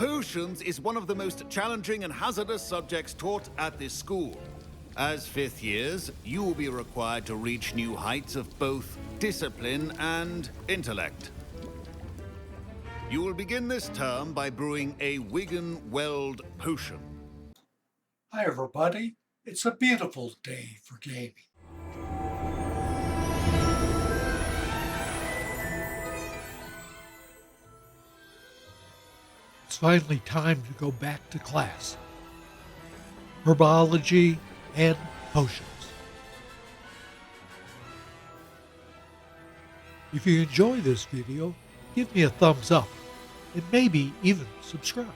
Potions is one of the most challenging and hazardous subjects taught at this school. As fifth years, you will be required to reach new heights of both discipline and intellect. You will begin this term by brewing a Wiggenweld potion. Hi everybody, it's a beautiful day for gaming. It's finally time to go back to class. Herbology and Potions. If you enjoy this video, give me a thumbs up and maybe even subscribe.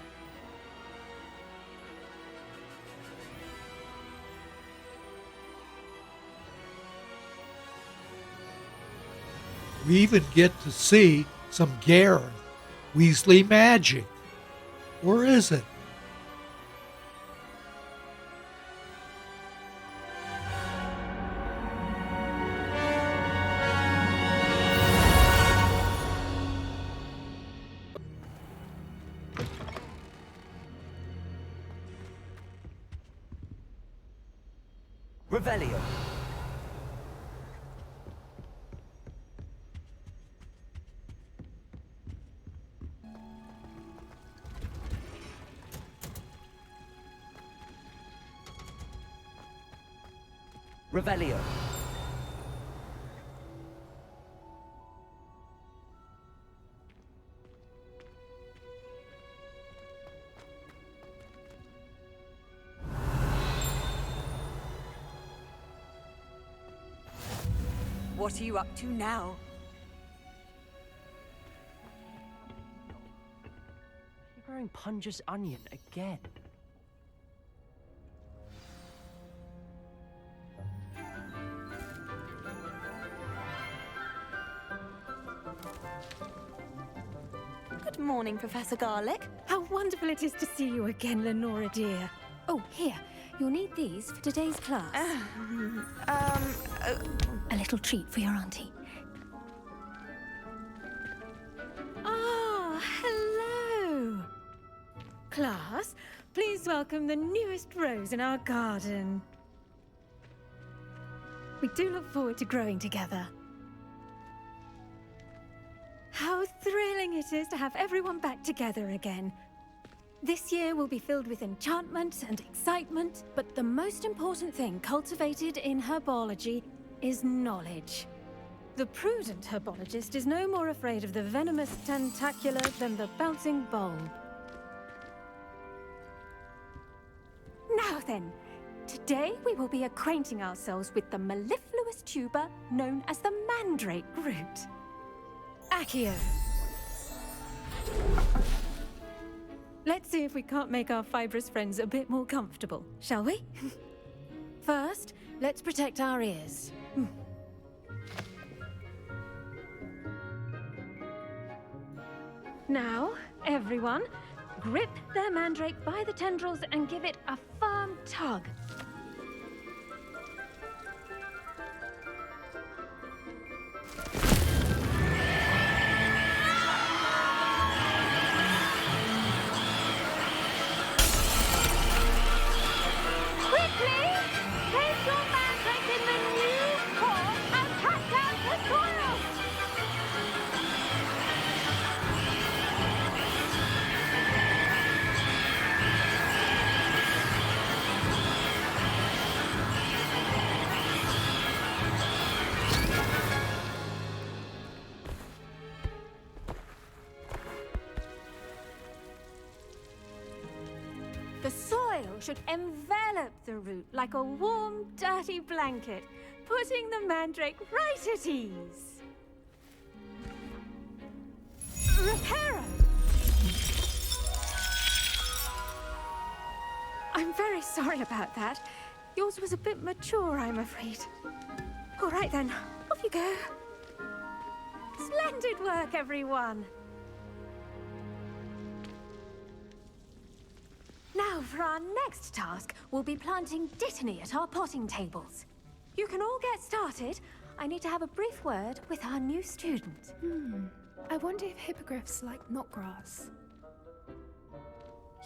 We even get to see some Garreth Weasley magic. Or is it? Revelio. Revelio. What are you up to now? You're growing Punger's onion again. Good morning, Professor Garlick. How wonderful it is to see you again, Lenora dear. Oh, here. You'll need these for today's class. A little treat for your auntie. Ah, hello. Class, please welcome the newest rose in our garden. We do look forward to growing together. How thrilling it is to have everyone back together again. This year will be filled with enchantment and excitement, but the most important thing cultivated in herbology is knowledge. The prudent herbologist is no more afraid of the venomous tentacula than the bouncing bulb. Now then, today we will be acquainting ourselves with the mellifluous tuber known as the mandrake root. Accio. Let's see if we can't make our fibrous friends a bit more comfortable, shall we? First, let's protect our ears. Now, everyone, grip their mandrake by the tendrils and give it a firm tug. The soil should envelop the root like a warm, dirty blanket, putting the mandrake right at ease. Reparo! I'm very sorry about that. Yours was a bit mature, I'm afraid. All right then, off you go. Splendid work, everyone. Now, for our next task, we'll be planting dittany at our potting tables. You can all get started. I need to have a brief word with our new student. I wonder if hippogriffs like knotgrass.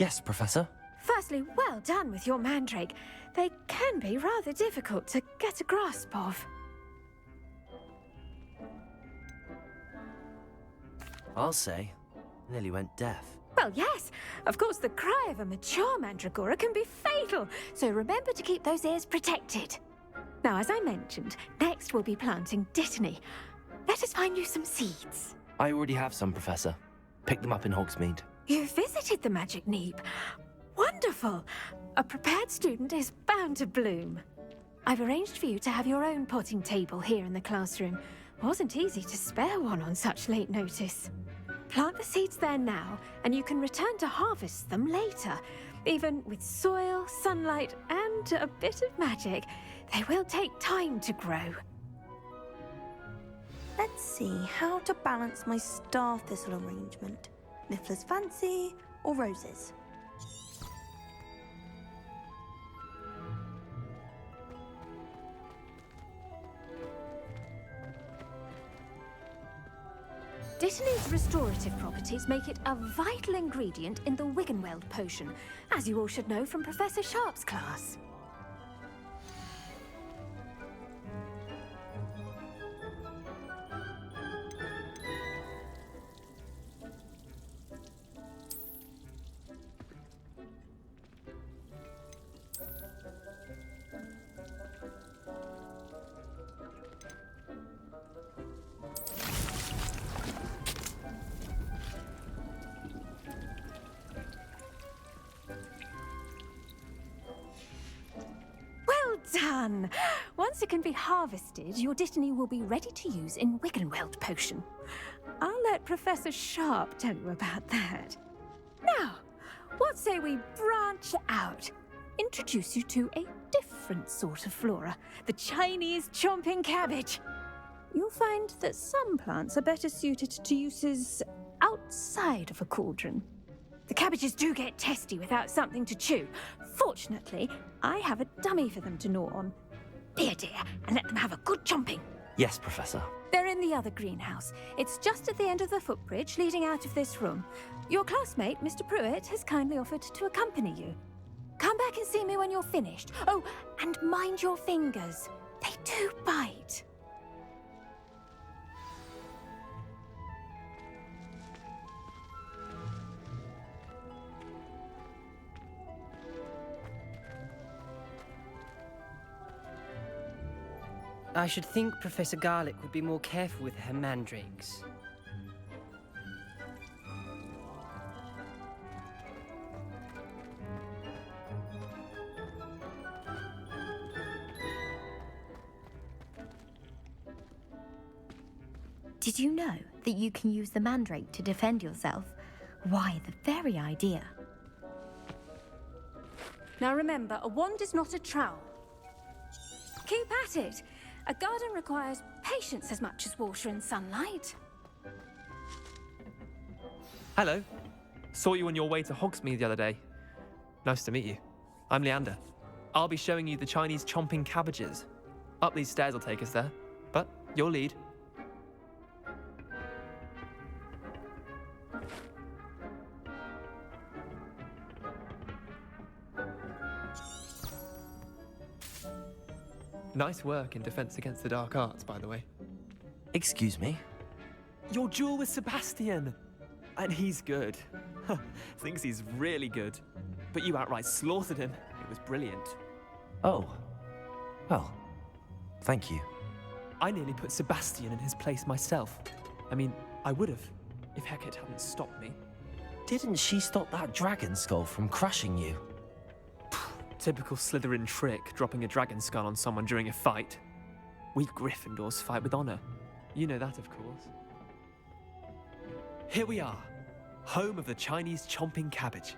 Yes, Professor. Firstly, well done with your mandrake. They can be rather difficult to get a grasp of. I'll say. Nearly went deaf. Well, yes. Of course, the cry of a mature mandragora can be fatal, so remember to keep those ears protected. Now, as I mentioned, next we'll be planting dittany. Let us find you some seeds. I already have some, Professor. Picked them up in Hogsmeade. You visited the Magic Neep. Wonderful! A prepared student is bound to bloom. I've arranged for you to have your own potting table here in the classroom. Wasn't easy to spare one on such late notice. Plant the seeds there now, and you can return to harvest them later. Even with soil, sunlight, and a bit of magic, they will take time to grow. Let's see how to balance my star thistle arrangement. Miffler's fancy or roses? Dittany's restorative properties make it a vital ingredient in the Wiggenweld potion, as you all should know from Professor Sharp's class. Done! Once it can be harvested, your dittany will be ready to use in Wiggenweld potion. I'll let Professor Sharp tell you about that. Now, what say we branch out? Introduce you to a different sort of flora, the Chinese chomping cabbage. You'll find that some plants are better suited to uses outside of a cauldron. The cabbages do get testy without something to chew. Fortunately, I have a dummy for them to gnaw on. Be a dear and let them have a good chomping. Yes, Professor. They're in the other greenhouse. It's just at the end of the footbridge leading out of this room. Your classmate, Mr. Pruitt, has kindly offered to accompany you. Come back and see me when you're finished. Oh, and mind your fingers. They do bite. I should think Professor Garlick would be more careful with her mandrakes. Did you know that you can use the mandrake to defend yourself? Why, the very idea. Now remember, a wand is not a trowel. Keep at it. A garden requires patience as much as water and sunlight. Hello. Saw you on your way to Hogsmeade the other day. Nice to meet you. I'm Leander. I'll be showing you the Chinese chomping cabbages. Up these stairs will take us there, but you'll lead. Nice work in Defense Against the Dark Arts, by the way. Excuse me? Your duel with Sebastian! And he's good. Thinks he's really good. But you outright slaughtered him. It was brilliant. Oh. Well, thank you. I nearly put Sebastian in his place myself. I mean, I would have, if Hecate hadn't stopped me. Didn't she stop that dragon skull from crushing you? Typical Slytherin trick, dropping a dragon skull on someone during a fight. We Gryffindors fight with honor. You know that, of course. Here we are, home of the Chinese chomping cabbage.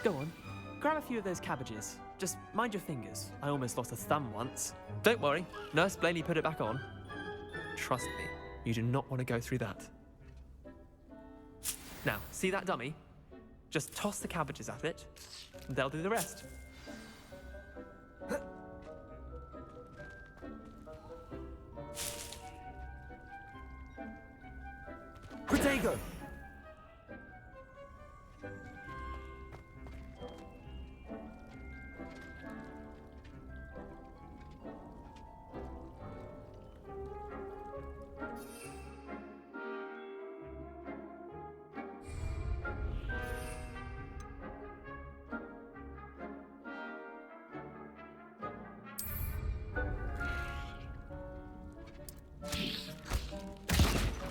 Go on, grab a few of those cabbages. Just mind your fingers. I almost lost a thumb once. Don't worry, Nurse Blaney put it back on. Trust me, you do not want to go through that. Now, see that dummy? Just toss the cabbages at it, and they'll do the rest. you go.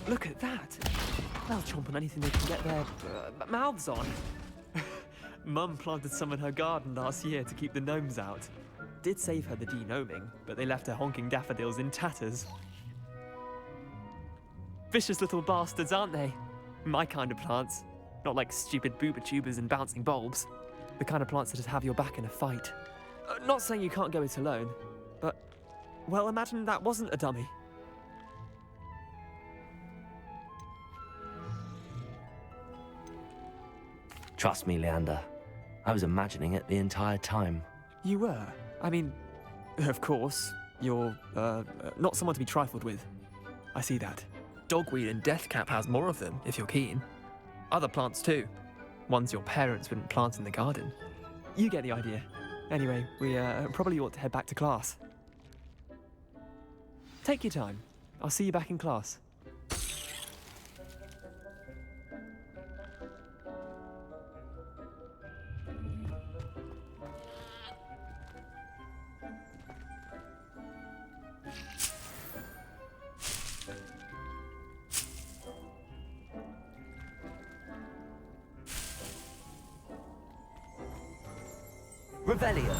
Look at that. They'll chomp on anything they can get their mouths on. Mum planted some in her garden last year to keep the gnomes out. Did save her the de-gnoming, but they left her honking daffodils in tatters. Vicious little bastards, aren't they? My kind of plants. Not like stupid booba tubers and bouncing bulbs. The kind of plants that'd have your back in a fight. Not saying you can't go it alone, but, well, imagine that wasn't a dummy. Trust me, Leander. I was imagining it the entire time. You were? I mean, of course, you're, not someone to be trifled with. I see that. Dogweed and deathcap has more of them, if you're keen. Other plants too. Ones your parents wouldn't plant in the garden. You get the idea. Anyway, we probably ought to head back to class. Take your time. I'll see you back in class. Revelio.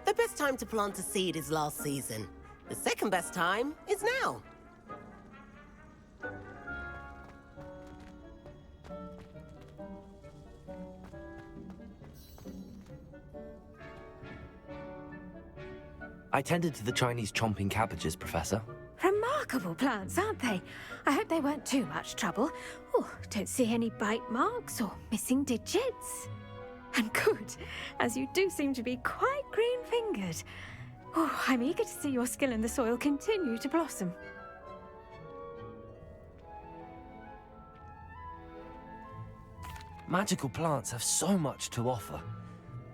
The best time to plant a seed is last season. The second best time is now. I tended to the Chinese chomping cabbages, Professor. Remarkable plants, aren't they? I hope they weren't too much trouble. Oh, don't see any bite marks or missing digits. And good, as you do seem to be quite green-fingered. Oh, I'm eager to see your skill in the soil continue to blossom. Magical plants have so much to offer.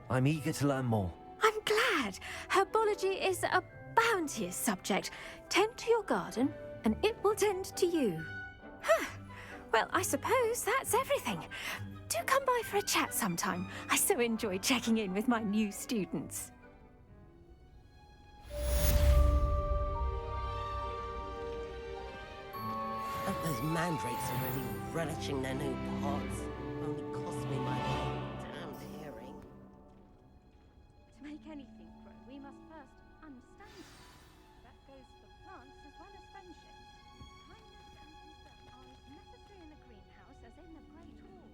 I'm eager to learn more. I'm glad. Herbology is a bounteous subject. Tend to your garden, and it will tend to you. Huh. Well, I suppose that's everything. Do come by for a chat sometime. I so enjoy checking in with my new students. Those mandrakes are really relishing their new pots. Only cost me my damned hearing. To make anything grow, we must first understand it. That goes for plants as well as friendships. Kindness and concern are as necessary in the greenhouse as in the Great Hall.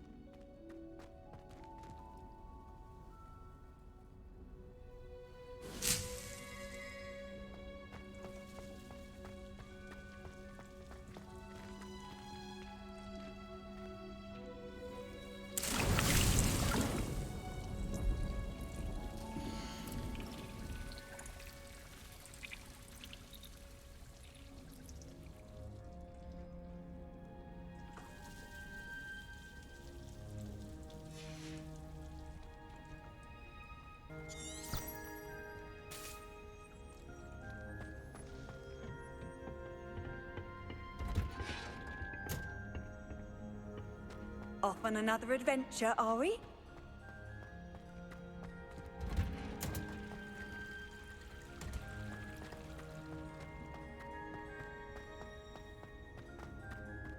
Off on another adventure, are we?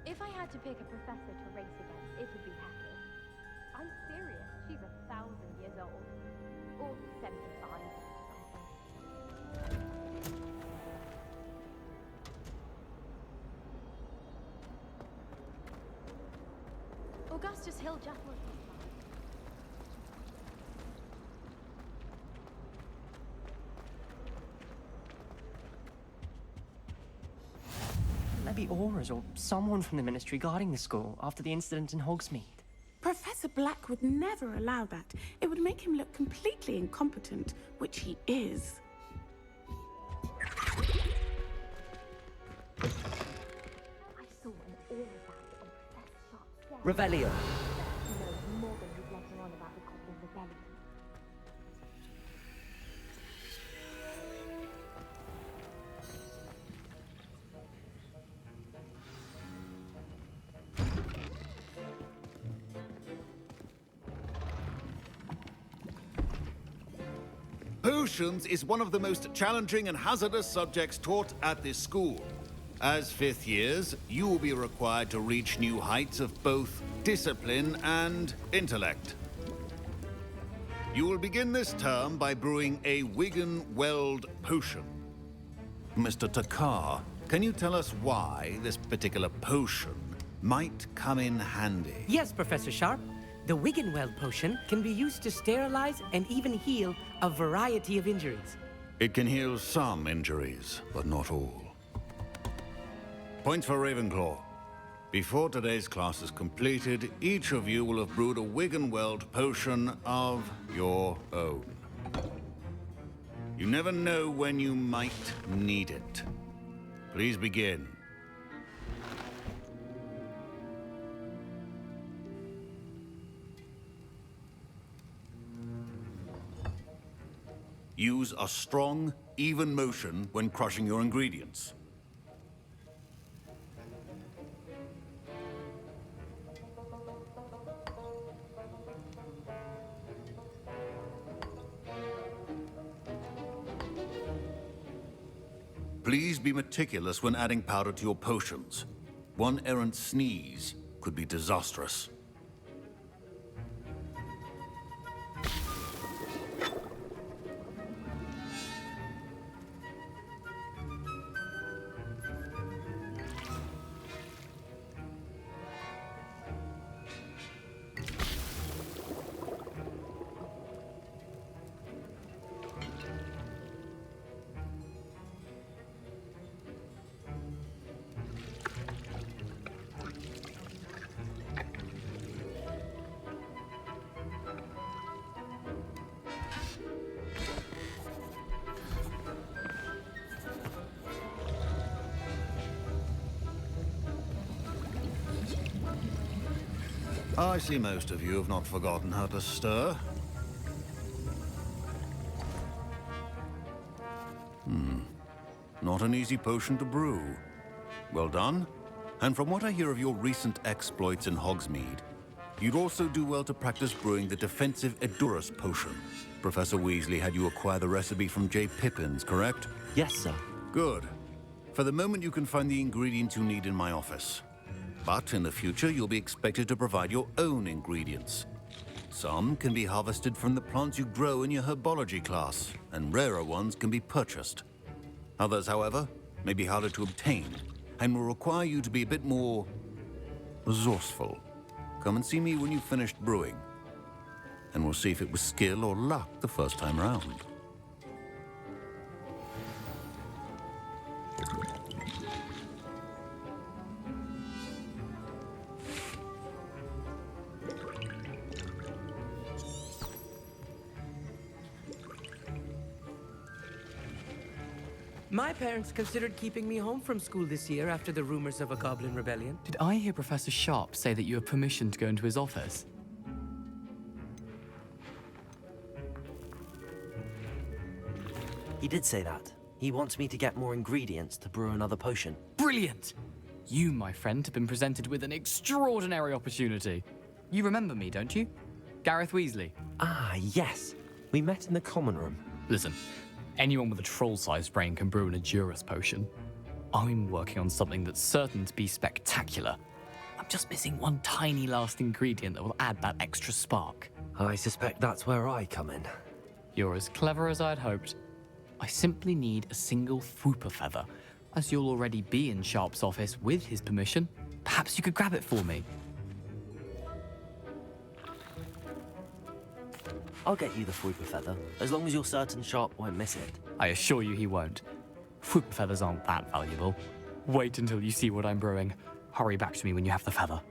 If I had to pick a professor to race against, it would be Hackett. I'm serious, she's 1,000 years old. Or 75 or something. just Hill Jackal. Maybe Aura's or someone from the Ministry guarding the school after the incident in Hogsmeade. Professor Black would never allow that. It would make him look completely incompetent, which he is. I saw an Aura bag on Professor Sharp's desk. Revelio. He knows more than he's letting on about the Goblin Rebellion. Potions is one of the most challenging and hazardous subjects taught at this school. As fifth years, you will be required to reach new heights of both discipline and intellect. You will begin this term by brewing a Wiggenweld potion. Mr. Takar, can you tell us why this particular potion might come in handy? Yes, Professor Sharp. The Wiggenweld potion can be used to sterilize and even heal a variety of injuries. It can heal some injuries, but not all. Points for Ravenclaw. Before today's class is completed, each of you will have brewed a Wiggenweld potion of your own. You never know when you might need it. Please begin. Use a strong, even motion when crushing your ingredients. Please be meticulous when adding powder to your potions. One errant sneeze could be disastrous. I see most of you have not forgotten how to stir. Not an easy potion to brew. Well done. And from what I hear of your recent exploits in Hogsmeade, you'd also do well to practice brewing the defensive Edurus potion. Professor Weasley had you acquire the recipe from J. Pippin's, correct? Yes, sir. Good. For the moment, you can find the ingredients you need in my office. But in the future, you'll be expected to provide your own ingredients. Some can be harvested from the plants you grow in your Herbology class, and rarer ones can be purchased. Others, however, may be harder to obtain, and will require you to be a bit more resourceful. Come and see me when you've finished brewing, and we'll see if it was skill or luck the first time round. My parents considered keeping me home from school this year after the rumors of a Goblin Rebellion. Did I hear Professor Sharp say that you have permission to go into his office? He did say that. He wants me to get more ingredients to brew another potion. Brilliant! You, my friend, have been presented with an extraordinary opportunity. You remember me, don't you? Garreth Weasley. Ah, yes. We met in the common room. Listen, anyone with a troll-sized brain can brew an Edurus potion. I'm working on something that's certain to be spectacular. I'm just missing one tiny last ingredient that will add that extra spark. I suspect that's where I come in. You're as clever as I'd hoped. I simply need a single Fwooper feather. As you'll already be in Sharp's office with his permission, perhaps you could grab it for me. I'll get you the Fruit Feather, as long as you're certain Sharp won't miss it. I assure you he won't. Fruit feathers aren't that valuable. Wait until you see what I'm brewing. Hurry back to me when you have the feather.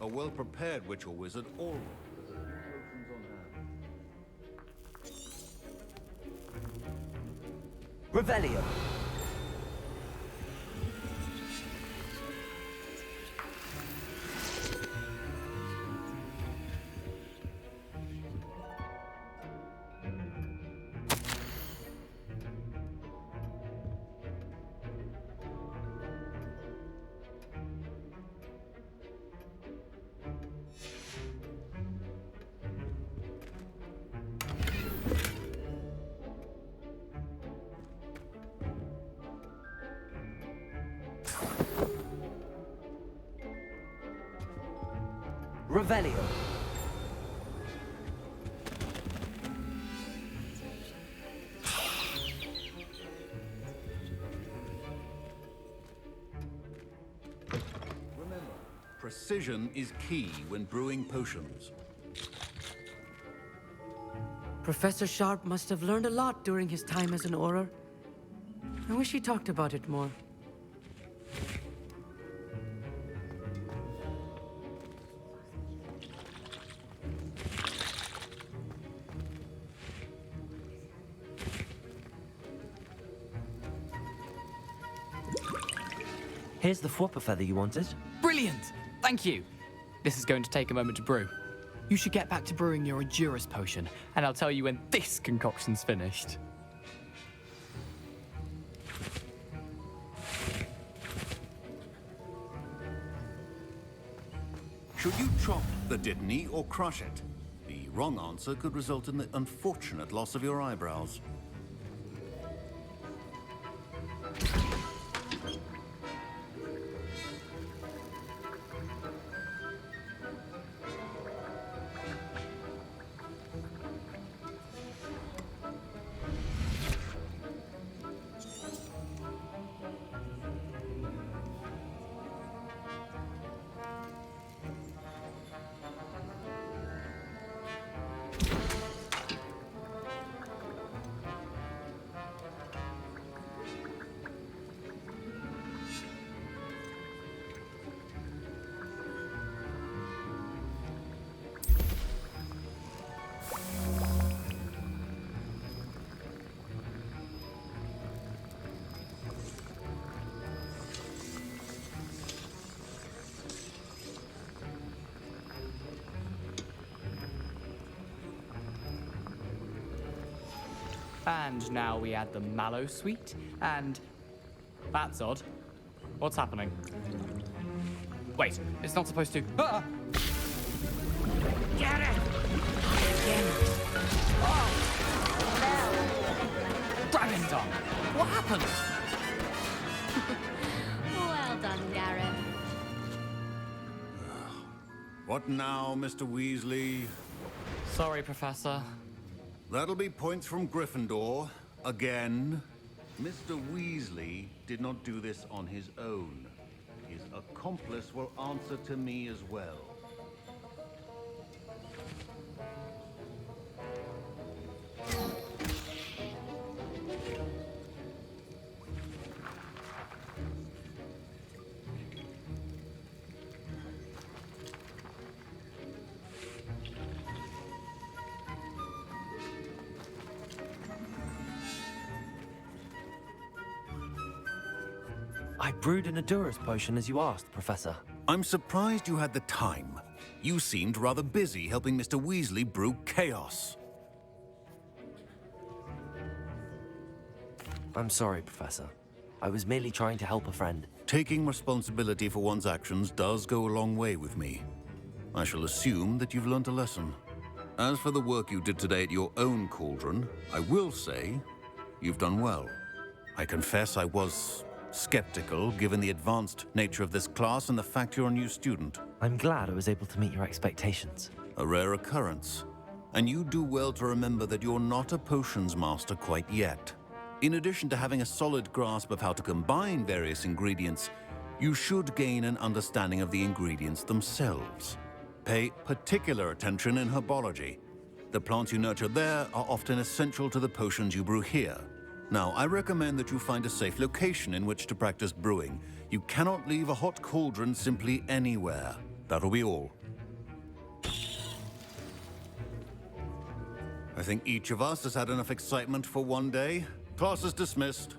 A well-prepared witch or wizard always has a few potions on hand. Revelio. Revelio. Remember, precision is key when brewing potions. Professor Sharp must have learned a lot during his time as an Auror. I wish he talked about it more. Here's the Flopper Feather you wanted. Brilliant! Thank you! This is going to take a moment to brew. You should get back to brewing your Edurus potion, and I'll tell you when this concoction's finished. Should you chop the dittany or crush it? The wrong answer could result in the unfortunate loss of your eyebrows. And now we add the mallow sweet, and... That's odd. What's happening? Wait, it's not supposed to... Ah! Get it! Dragon Tongue! What happened? Well done, Garreth. What now, Mr. Weasley? Sorry, Professor. That'll be points from Gryffindor. Again. Mr. Weasley did not do this on his own. His accomplice will answer to me as well. I brewed an Edurus potion as you asked, Professor. I'm surprised you had the time. You seemed rather busy helping Mr. Weasley brew chaos. I'm sorry, Professor. I was merely trying to help a friend. Taking responsibility for one's actions does go a long way with me. I shall assume that you've learnt a lesson. As for the work you did today at your own cauldron, I will say you've done well. I confess I was skeptical, given the advanced nature of this class and the fact you're a new student. I'm glad I was able to meet your expectations. A rare occurrence. And you do well to remember that you're not a potions master quite yet. In addition to having a solid grasp of how to combine various ingredients, you should gain an understanding of the ingredients themselves. Pay particular attention in herbology. The plants you nurture there are often essential to the potions you brew here. Now, I recommend that you find a safe location in which to practice brewing. You cannot leave a hot cauldron simply anywhere. That'll be all. I think each of us has had enough excitement for one day. Class is dismissed.